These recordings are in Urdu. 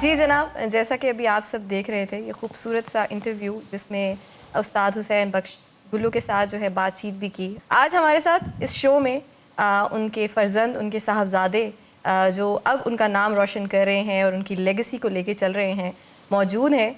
جی جناب، جیسا کہ ابھی آپ سب دیکھ رہے تھے یہ خوبصورت سا انٹرویو جس میں استاد حسین بخش گلو کے ساتھ جو ہے بات چیت بھی کی. آج ہمارے ساتھ اس شو میں ان کے فرزند، ان کے صاحبزادے جو اب ان کا نام روشن کر رہے ہیں اور ان کی لیگیسی کو لے کے چل رہے ہیں موجود ہیں.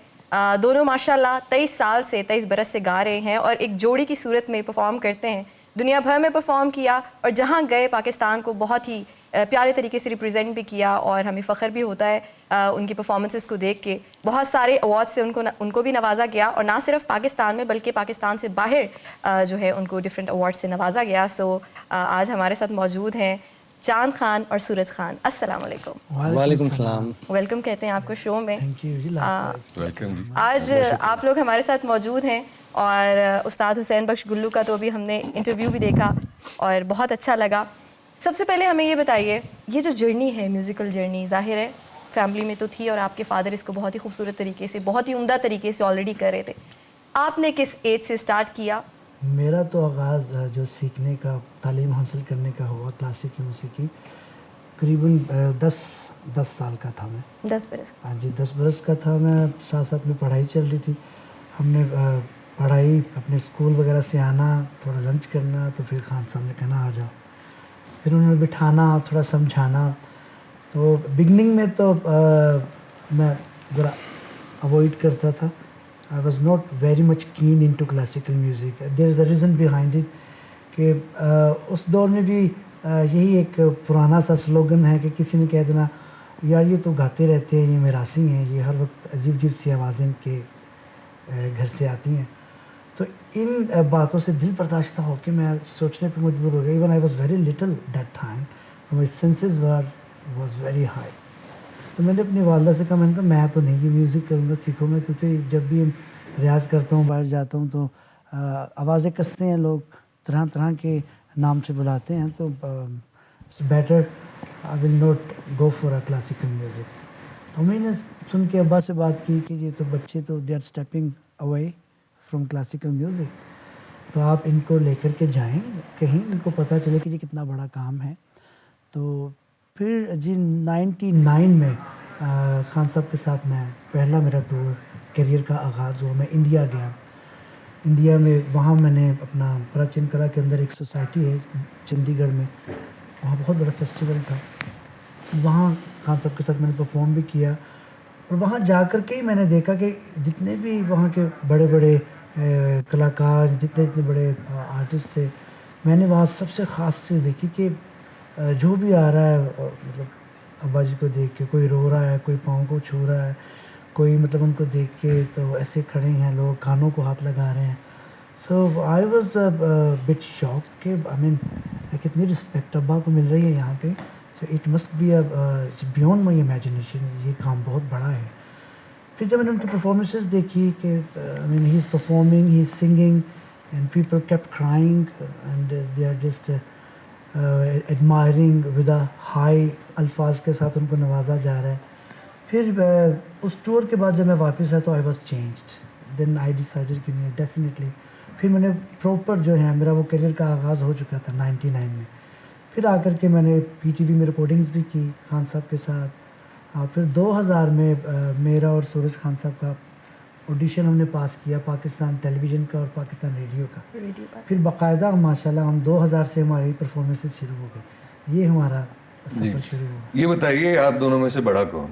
دونوں ماشاءاللہ 23 برس سے گا رہے ہیں اور ایک جوڑی کی صورت میں پرفارم کرتے ہیں. دنیا بھر میں پرفارم کیا اور جہاں گئے پاکستان کو بہت ہی پیارے طریقے سے ریپرزینٹ بھی کیا اور ہمیں فخر بھی ہوتا ہے ان کی پرفارمنسز کو دیکھ کے. بہت سارے ایوارڈ سے ان کو بھی نوازا گیا اور نہ صرف پاکستان میں بلکہ پاکستان سے باہر جو ہے ان کو ڈفرینٹ ایوارڈ سے نوازا گیا. سو آج ہمارے ساتھ موجود ہیں چاند خان اور سورج خان. السلام علیکم. وعلیکم السلام. ویلکم کہتے ہیں آپ کو شو میں. ویلکم. آج آپ لوگ ہمارے ساتھ موجود ہیں اور استاد حسین بخش گلو کا تو ابھی ہم نے انٹرویو بھی دیکھا اور بہت اچھا لگا. سب سے پہلے ہمیں یہ بتائیے یہ جو جرنی ہے میوزیکل جرنی، ظاہر ہے فیملی میں تو تھی اور آپ کے فادر اس کو بہت ہی خوبصورت طریقے سے بہت ہی عمدہ طریقے سے آلریڈی کر رہے تھے. آپ نے کس ایج سے اسٹارٹ کیا؟ میرا تو آغاز جو سیکھنے کا، تعلیم حاصل کرنے کا ہوا کلاسیکی موسیقی قریباً 10 سال کا تھا. میں 10 برس. ہاں جی 10 برس کا تھا. میں ساتھ ساتھ میں پڑھائی چل رہی تھی. ہم نے پڑھائی اپنے اسکول وغیرہ سے آنا، تھوڑا لنچ کرنا، تو پھر خان صاحب نے کہنا آ جاؤ. پھر انہوں نے بٹھانا، تھوڑا سمجھانا. تو بگننگ میں تو میں ذرا اوائڈ کرتا تھا. I was not very much keen into classical music. There is a reason behind it کہ اس دور میں بھی یہی ایک پرانا سا سلوگن ہے کہ کسی نے کہہ دینا یار یہ تو گاتے رہتے ہیں، یہ میراثی ہیں، یہ ہر وقت عجیب عجیب سی آوازیں کے گھر سے آتی ہیں. تو ان باتوں سے دل برداشتہ ہو کے میں سوچنے پہ مجبور ہو گیا. Even I was very little that time. My senses was very high. تو میں نے اپنی والدہ سے کہا، میں نے کہا میں تو نہیں یہ میوزک کروں گا، سیکھوں گا، کیونکہ جب بھی ریاض کرتا ہوں، باہر جاتا ہوں تو آوازیں کستے ہیں، لوگ طرح طرح کے نام سے بلاتے ہیں. تو better I will not go for a classical music. تو میں نے سن کے ابا سے بات کی کہ یہ تو بچے تو they are stepping away from classical music, تو آپ ان کو لے کر کے جائیں کہیں، ان کو پتہ چلے کہ یہ کتنا بڑا کام ہے. تو پھر جی 99 میں خان صاحب کے ساتھ میں پہلا میرا ٹور کیریئر کا آغاز ہوا. میں انڈیا گیا. انڈیا میں وہاں میں نے اپنا پراچین کلا کے اندر ایک سوسائٹی ہے چندی گڑھ میں، وہاں بہت بڑا فیسٹیول تھا. وہاں خان صاحب کے ساتھ میں نے پرفارم بھی کیا. اور وہاں جا کر کے ہی میں نے دیکھا کہ جتنے بھی وہاں کے بڑے بڑے کلاکار، جتنے بڑے آرٹسٹ تھے، میں نے وہاں سب سے خاص چیز دیکھی کہ جو بھی آ رہا ہے مطلب ابا جی کو دیکھ کے کوئی رو رہا ہے، کوئی پاؤں کو چھو رہا ہے، کوئی مطلب ان کو دیکھ کے تو ایسے کھڑے ہیں، لوگ کانوں کو ہاتھ لگا رہے ہیں. سو آئی واز بٹ شاک کہ آئی مین کتنی رسپیکٹ ابا کو مل رہی ہے یہاں پہ. So it must be beyond my imagination, یہ کام بہت بڑا ہے. پھر جب میں نے ان کی پرفارمنسز دیکھی کہ I mean he is performing, he is singing and people kept crying and they are just admiring with a high الفاظ کے ساتھ ان کو نوازا جا رہا ہے. پھر اس ٹور کے بعد جب میں واپس آیا تو I was changed. Then I decided کہ نہیں ڈیفینیٹلی. پھر میں نے پراپر جو ہے میرا وہ کیریئر کا آغاز ہو چکا تھا 99 میں. پھر آ کر کے میں نے پی ٹی وی میں ریکارڈنگز بھی کی خان صاحب کے ساتھ. اور پھر 2000 میں میرا اور سورج خان صاحب کا آڈیشن ہم نے پاس کیا پاکستان ٹیلی ویژن کا اور پاکستان ریڈیو کا. پھر باقاعدہ ماشاءاللہ ہم 2000 سے ہماری پرفارمنسز شروع ہو گئی. یہ ہمارا سفر شروع ہوا. یہ بتائیے آپ دونوں میں سے بڑا کون؟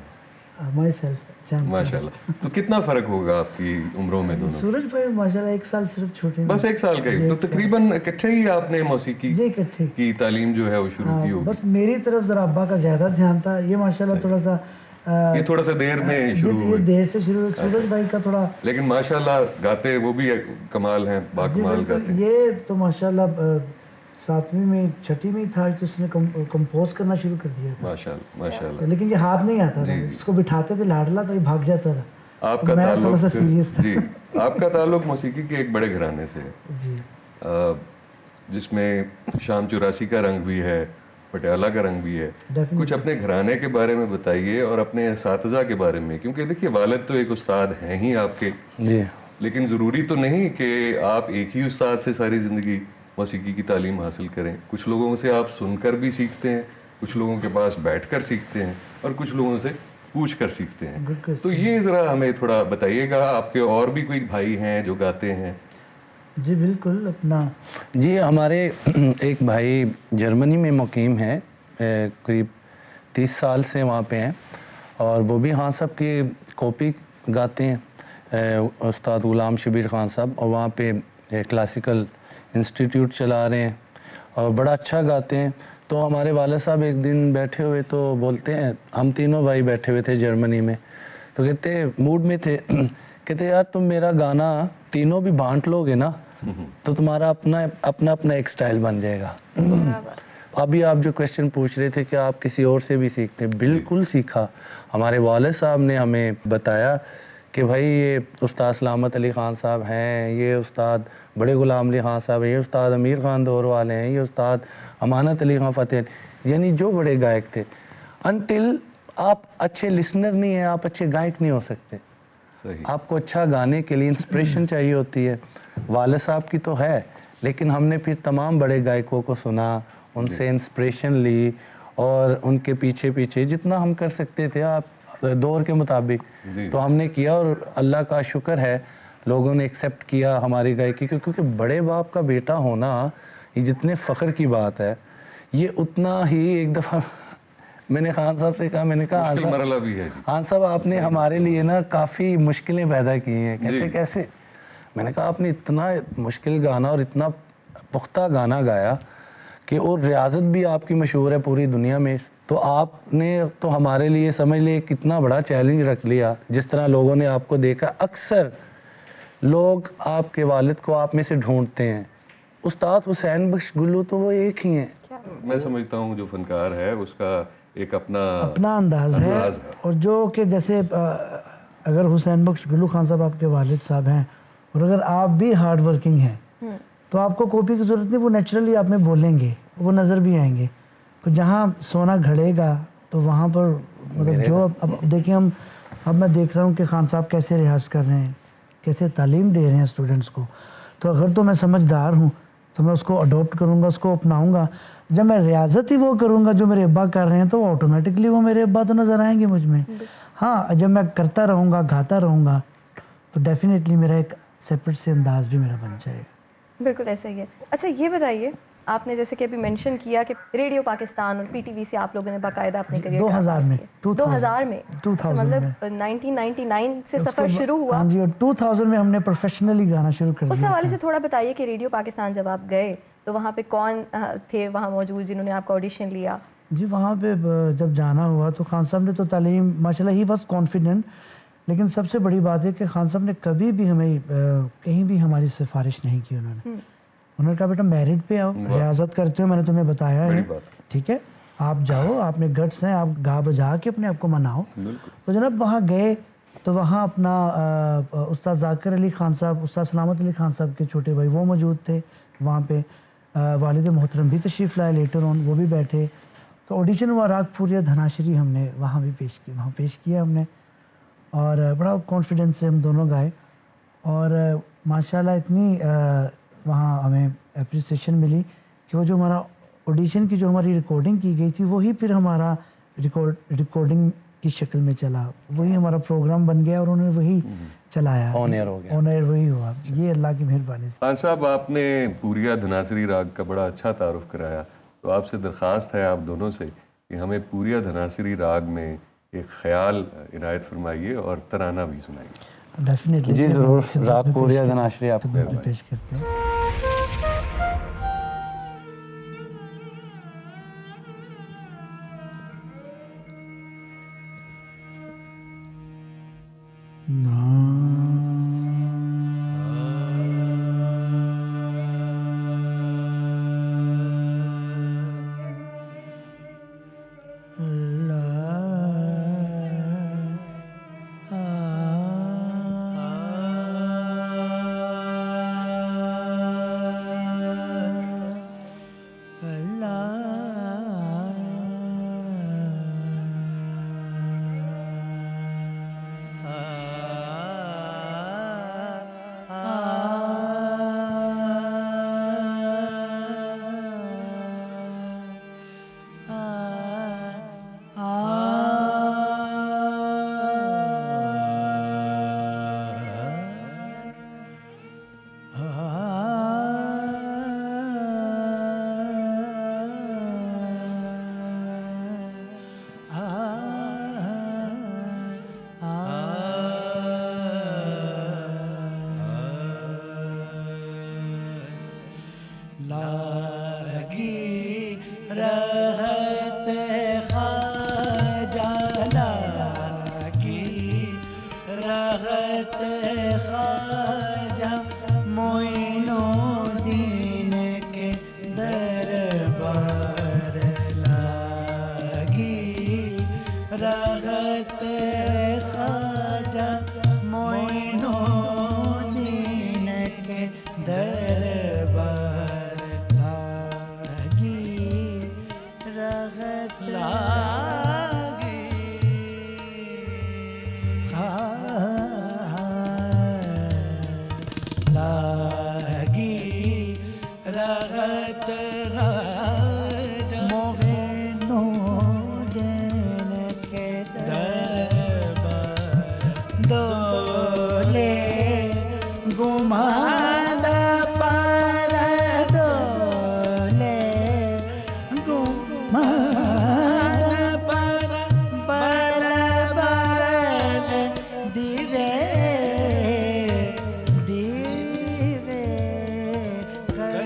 My self. ماشاءاللہ. تو کتنا فرق ہوگا آپ کی عمروں میں دونوں؟ سورج بھائی ماشاءاللہ 1 سال صرف چھوٹے ہیں. بس 1 سال کا ہی. تو تقریباً اکٹھے ہی آپ نے موسیقی جی اکٹھے کی تعلیم جو ہے وہ شروع کی ہوگی. بس میری طرف ذرا ابا کا زیادہ دھیان تھا. یہ ماشاءاللہ تھوڑا سا یہ تھوڑا سا دیر میں شروع ہوئی. دیر سے شروع. سورج بھائی کا تھوڑا لیکن ماشاءاللہ گاتے وہ بھی کمال ہیں، با کمال گاتے ہیں. یہ تو ماشاءاللہ 7ویں میں 6ٹھی میں تھا تو اس نے کمپوز کرنا شروع کر دیا تھا. ماشاءاللہ. لیکن یہ ہاتھ نہیں آتا تھا. اس کو بٹھاتے تھے لاڈلا تو یہ بھاگ جاتا تھا. آپ کا تعلق تھوڑا سا سیریس تھا. جی آپ کا تعلق موسیقی کے ایک بڑے گھرانے سے ہے جی، جس میں شام 84 کا رنگ بھی ہے، پٹیالہ کا رنگ بھی ہے. کچھ اپنے گھرانے کے بارے میں بتائیے اور اپنے اساتذہ کے بارے میں، کیونکہ دیکھیے والد تو ایک استاد ہیں ہی آپ کے. جی. لیکن ضروری تو نہیں کہ آپ ایک ہی استاد سے ساری زندگی موسیقی کی تعلیم حاصل کریں. کچھ لوگوں سے آپ سن کر بھی سیکھتے ہیں، کچھ لوگوں کے پاس بیٹھ کر سیکھتے ہیں، اور کچھ لوگوں سے پوچھ کر سیکھتے ہیں. بالکل. تو یہ ذرا ہمیں تھوڑا بتائیے گا, آپ کے اور بھی کوئی بھائی ہیں جو گاتے ہیں؟ جی بالکل. اپنا جی ہمارے ایک بھائی جرمنی میں مقیم ہیں, قریب 30 سال سے وہاں پہ ہیں, اور وہ بھی خان صاحب کی کاپی گاتے ہیں, استاد غلام شبیر خان صاحب, اور وہاں پہ کلاسیکل انسٹیٹیوٹ چلا رہے ہیں اور بڑا اچھا گاتے ہیں. تو ہمارے والد صاحب ایک دن بیٹھے ہوئے تو بولتے ہیں, ہم تینوں بھائی بیٹھے ہوئے تھے جرمنی میں, تو کہتے موڈ میں تھے, کہتے یار تم میرا گانا تینوں بھی بانٹ لو گے نا تو تمہارا اپنا ایک سٹائل بن جائے گا. ابھی آپ جو کویسچن پوچھ رہے تھے کہ آپ کسی اور سے بھی سیکھتے ہیں, بالکل سیکھا. ہمارے والد صاحب نے ہمیں بتایا کہ بھائی یہ استاد سلامت علی خان صاحب ہیں, یہ استاد بڑے غلام علی خان صاحب ہیں, یہ استاد امیر خان دور والے ہیں, یہ استاد امانت علی خان فتح, یعنی جو بڑے گائک تھے. انٹل آپ اچھے لسنر نہیں ہیں, آپ اچھے گائک نہیں ہو سکتے. آپ کو اچھا گانے کے لیے انسپریشن چاہیے ہوتی ہے. والد صاحب کی تو ہے, لیکن ہم نے پھر تمام بڑے گائکوں کو سنا, ان سے انسپریشن لی, اور ان کے پیچھے پیچھے جتنا ہم کر سکتے تھے آپ دور کے مطابق تو ہم نے کیا, اور اللہ کا شکر ہے لوگوں نے ایکسیپٹ کیا ہماری گائکی, کیونکہ بڑے باپ کا بیٹا ہونا یہ جتنے فخر کی بات ہے, یہ اتنا ہی. ایک دفعہ میں نے خان صاحب سے کہا, میں نے کہا خان صاحب آپ نے ہمارے لیے نا کافی مشکلیں پیدا کی ہیں. کہتے کیسے؟ میں نے کہا آپ نے اتنا مشکل گانا اور اتنا پختہ گانا گایا کہ, اور ریاضت بھی آپ کی مشہور ہے پوری دنیا میں, تو آپ نے تو ہمارے لیے سمجھ لے کتنا بڑا چیلنج رکھ لیا. جس طرح لوگوں نے آپ کو دیکھا, اکثر لوگ آپ کے والد کو آپ میں سے ڈھونڈتے ہیں, استاد حسین بخش گلو تو وہ ایک ہی ہیں. میں سمجھتا ہوں جو فنکار ہے اس کا ایک اپنا انداز ہے, اور جو کہ جیسے اگر حسین بخش گلو خان صاحب آپ کے والد صاحب ہیں, اور اگر آپ بھی ہارڈ ورکنگ ہیں تو آپ کو کاپی کی ضرورت نہیں, وہ نیچرلی آپ میں بولیں گے, وہ نظر بھی آئیں گے. تو جہاں سونا گھڑے گا تو وہاں پر مطلب جو اب دیکھیں اب میں دیکھ رہا ہوں کہ خان صاحب کیسے ریاض کر رہے ہیں, کیسے تعلیم دے رہے ہیں اسٹوڈنٹس کو. تو اگر تو میں سمجھدار ہوں تو میں اس کو اڈاپٹ کروں گا, اس کو اپناؤں گا. جب میں ریاضت ہی وہ کروں گا جو میرے ابا کر رہے ہیں تو آٹومیٹکلی وہ میرے ابا تو نظر آئیں گے مجھ میں. ہاں جب میں کرتا رہوں گا, گاتا رہوں گا, تو ڈیفینیٹلی میرا ایک سیپریٹ سے انداز بھی میرا بن جائے گا. بالکل ایسا ہی ہے. اچھا یہ بتائیے, آپ نے جیسے کہ ابھی مینشن کیا کہ ریڈیو پاکستان اور پی ٹی وی سے آپ لوگوں نے باقاعدہ اپنے کریئر کا آغاز کیا. 2000 میں مطلب 1999 سے سفر شروع ہوا. ہاں جی, اور 2000 میں ہم نے پروفیشنلی گانا شروع کر دیا. اس حوالے سے تھوڑا بتائیے کہ ریڈیو پاکستان جب آپ گئے تو وہاں پہ کون تھے وہاں موجود جنہوں نے آپ کا آڈیشن لیا؟ جی وہاں پہ جب جانا ہوا تو خان صاحب نے تو تعلیم ماشاء اللہ ہی واز کانفیڈنٹ, لیکن سب سے بڑی بات ہے کہ خان صاحب نے کبھی بھی ہمیں کہیں بھی ہماری سفارش نہیں کی. انہوں نے کہا بیٹا میرٹ پہ آؤ, ریاضت کرتے ہو, میں نے تمہیں بتایا ہے, ٹھیک ہے آپ جاؤ, آپ نے گٹس ہیں, آپ گا بجا کے اپنے آپ کو مناؤ. تو جناب وہاں گئے تو وہاں اپنا استاد ذاکر علی خان صاحب, استاد سلامت علی خان صاحب کے چھوٹے بھائی وہ موجود تھے وہاں پہ, والد محترم بھی تشریف لائے لیٹر آن, وہ بھی بیٹھے. تو آڈیشن ہوا راگ پوریا دھناشری, ہم نے وہاں بھی پیش کیا ہم نے, اور بڑا کانفیڈنس سے ہم دونوں گائے, اور ماشاءاللہ اتنی وہاں ہمیں اپریسیشن ملی کہ وہ جو ہمارا آڈیشن کی جو ہماری ریکارڈنگ کی گئی تھی وہی پھر ہمارا ریکارڈنگ کی شکل میں چلا, وہی ہمارا پروگرام بن گیا, اور انہوں نے وہی چلایا, آن ایئر وہی ہوا. یہ اللہ کی مہربانی سے. خان صاحب آپ نے پوریا دھناسری راگ کا بڑا اچھا تعارف کرایا, تو آپ سے درخواست ہے آپ دونوں سے کہ ہمیں پوریا دھناسری راگ میں ایک خیال عنایت فرمائیے اور ترانہ بھی سنائیے. ڈیفینیٹلی جی ضرور, راگ پوریا دھناشری آپ کو پیش کرتے ہیں. رغت خواجہ لاگی، رغت خواجہ معین الدین کے دربار لاگی، رغت خواجہ معین الدین کے دربار لاگی، رغت لاگی، لاگی، رغت معین الدین کے دربار، دولے گماد پر، دولے گماد پر، بل بل دیوے، دیوے کل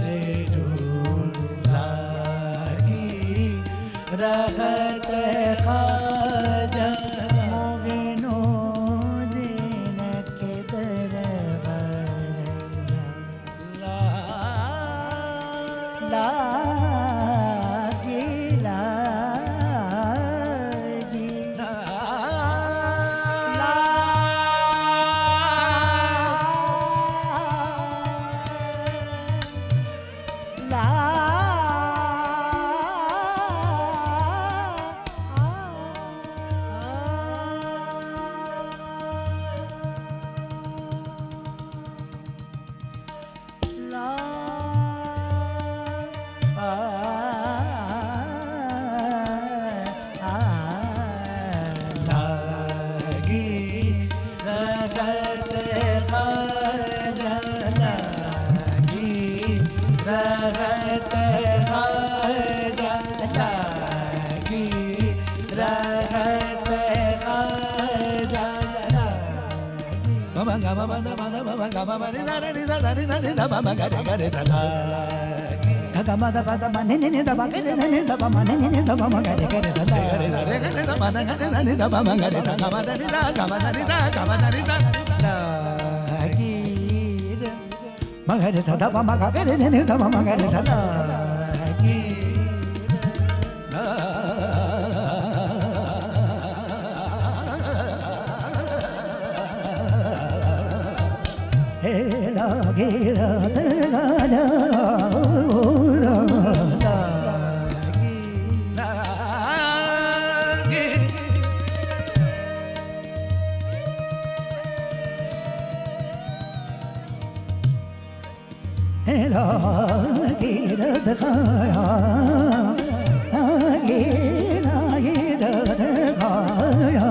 سے دور لاگی، رغت خواجہ معین الدین کے دربار لاگی، لاگی، لاگی، رغت خواجہ لاگی، رغت خواجہ لاگی، رغت خواجہ لاگی، بابا گا بابا دا بابا بابا گا بابا ری دا ری دا دا ری دا ری دا بابا گا ری گا ری دا لاگی، گا گا ما دا با دا ما نی نی دا با گا ری دا نی دا با ما نی نی دا با ما گا ری گا ری دا لاگی، ری دا ری دا ما دا گا ری دا نی دا با ما گا ری دا گا ما دا ری دا گا ما دا ری دا گا ما دا ری دا لاگی، ما گا ری دا با ما گا ری دا نی دا با ما گا ری دا لاگی، لاگی، لاگی رد خایا، لاگی لاگی رد خایا،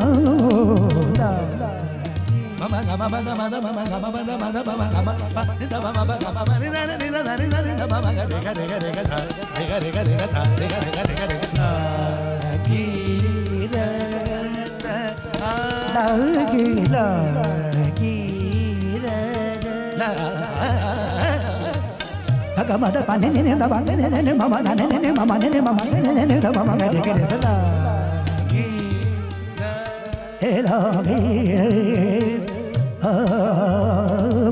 ماما گا ماما دا ماما ماما گا ماما دا ماما ماما گا ماما ری دا ماما گا ماما ری دا ری دا ری دا ری دا ماما گا ری گا ری گا ری گا تھا ری گا ری گا ری گا تھا ری گا ری گا ری گا ری گا لاگی رد لاگی لاگی رد گا ما دا پا نی نی دا با نی نی ماما دا نی نی ماما نی نی ماما نی نی دا ماما گا ری گا ری دا لاگی،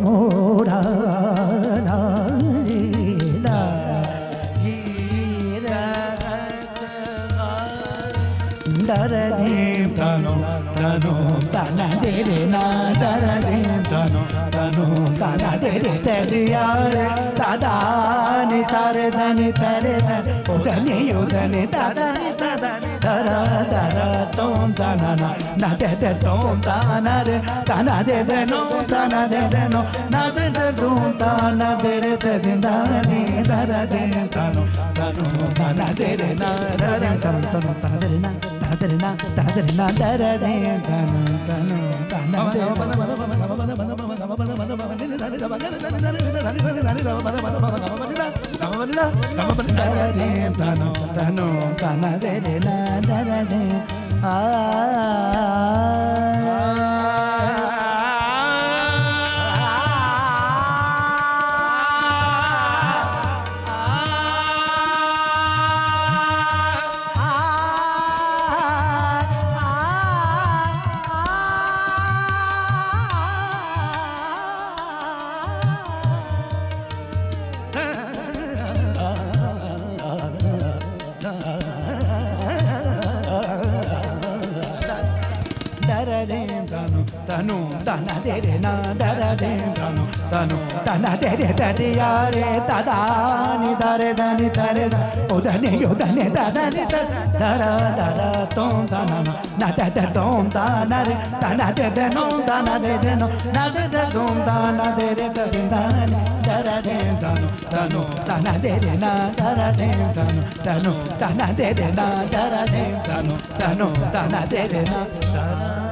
مورا لاگی، لاگی رغت در دیم تانو تانو تانا دیرے نا، در دیم تانو تانو تانا دیرے تیار، تادانی تار دانی تارے دن، ادنی ادنی تادانی تادانی تارا تارا توم تانا نا، نا دے دے توم تانا رے، تانا دے دے نو، تانا دے دے نو، نا دے دے توم تانا دے رے تے دن دانی، دارا دے تانو تانو تانا دے رے نا، دارا تانو تانو تانا دے رے نا، تانا دے رے نا، تانا دے رے نا، دارا دے تانو تانو تانا دے رے تانو تانو تانا دے رے نا، دارا دے tanu tana de re na dara de tanu tanu tana de re da de ya re ta da ni da re da ni ta re da o da ne yo da ne da da ni da dara dara tom tana na da da tom tana re tana de de no tana de de no na de de tom tana de re da de da ni dara de tanu tanu tana de re na dara de tanu tanu tana de re na dara de tanu tanu tana de re na dara